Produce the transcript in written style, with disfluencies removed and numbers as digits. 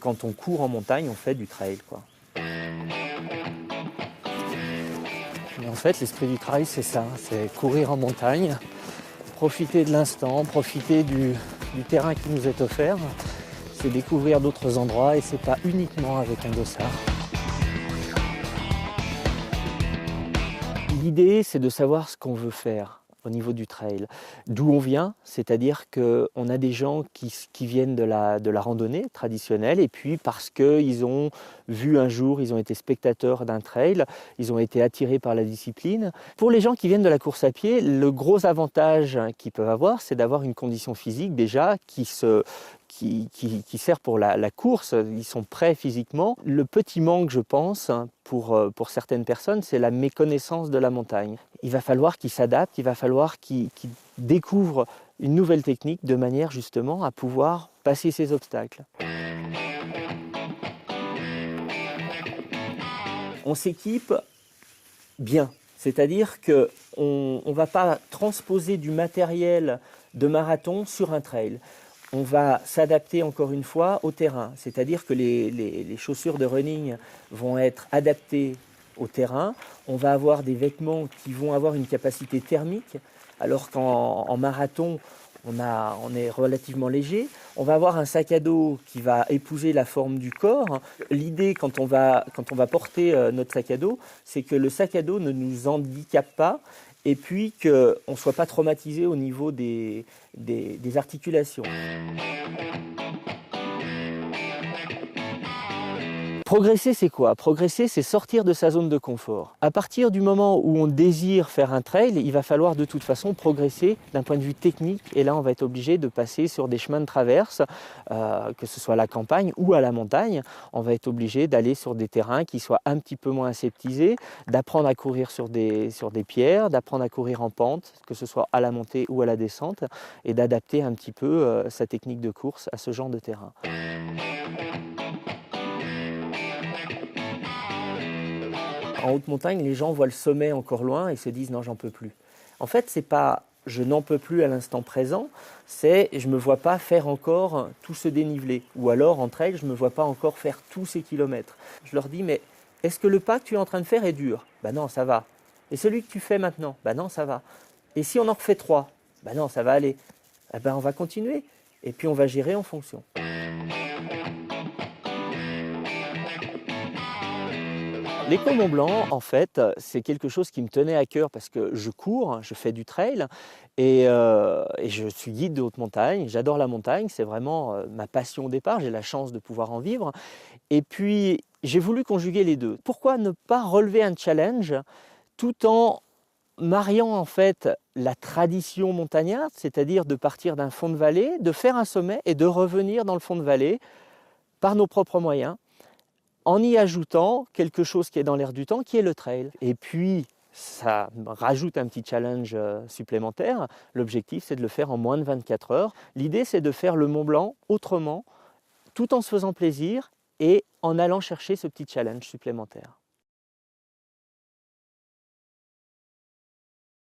quand on court en montagne, on fait du trail, quoi. Et en fait, l'esprit du trail, c'est ça, c'est courir en montagne, profiter de l'instant, profiter du terrain qui nous est offert. C'est découvrir d'autres endroits et c'est pas uniquement avec un dossard. L'idée, c'est de savoir ce qu'on veut faire au niveau du trail. D'où on vient, c'est-à-dire qu'on a des gens qui viennent de la randonnée traditionnelle et puis parce qu'ils ont vu un jour, ils ont été spectateurs d'un trail, ils ont été attirés par la discipline. Pour les gens qui viennent de la course à pied, le gros avantage qu'ils peuvent avoir, c'est d'avoir une condition physique déjà qui sert pour la course, ils sont prêts physiquement. Le petit manque, je pense, pour certaines personnes, c'est la méconnaissance de la montagne. Il va falloir qu'ils s'adaptent, il va falloir qu'ils découvrent une nouvelle technique de manière justement à pouvoir passer ces obstacles. On s'équipe bien, c'est-à-dire qu'on ne va pas transposer du matériel de marathon sur un trail. On va s'adapter encore une fois au terrain, c'est-à-dire que les chaussures de running vont être adaptées au terrain. On va avoir des vêtements qui vont avoir une capacité thermique, alors qu'en marathon, on est relativement léger. On va avoir un sac à dos qui va épouser la forme du corps. L'idée, quand on va porter notre sac à dos, c'est que le sac à dos ne nous handicape pas et puis qu'on ne soit pas traumatisé au niveau des articulations. Progresser, c'est quoi? Progresser, c'est sortir de sa zone de confort. À partir du moment où on désire faire un trail, il va falloir de toute façon progresser d'un point de vue technique. Et là, on va être obligé de passer sur des chemins de traverse, que ce soit à la campagne ou à la montagne. On va être obligé d'aller sur des terrains qui soient un petit peu moins aseptisés, d'apprendre à courir sur des pierres, d'apprendre à courir en pente, que ce soit à la montée ou à la descente, et d'adapter un petit peu sa technique de course à ce genre de terrain. En haute montagne, les gens voient le sommet encore loin et se disent « non, j'en peux plus ». En fait, c'est pas « je n'en peux plus à l'instant présent », c'est « je ne me vois pas faire encore tout ce dénivelé ». Ou alors, en trail, je ne me vois pas encore faire tous ces kilomètres. Je leur dis « mais est-ce que le pas que tu es en train de faire est dur ?»« Ben non, ça va. » « Et celui que tu fais maintenant ?»« Ben non, ça va. »« Et si on en refait 3 ?»« Ben non, ça va aller. » Eh ben, on va continuer et puis on va gérer en fonction. L'Éco-Mont-Blanc, en fait, c'est quelque chose qui me tenait à cœur parce que je cours, je fais du trail et je suis guide de haute montagne. J'adore la montagne, c'est vraiment ma passion au départ. J'ai la chance de pouvoir en vivre. Et puis, j'ai voulu conjuguer les deux. Pourquoi ne pas relever un challenge tout en mariant en fait la tradition montagnarde, c'est-à-dire de partir d'un fond de vallée, de faire un sommet et de revenir dans le fond de vallée par nos propres moyens, en y ajoutant quelque chose qui est dans l'air du temps, qui est le trail. Et puis, ça rajoute un petit challenge supplémentaire. L'objectif, c'est de le faire en moins de 24 heures. L'idée, c'est de faire le Mont Blanc autrement, tout en se faisant plaisir et en allant chercher ce petit challenge supplémentaire.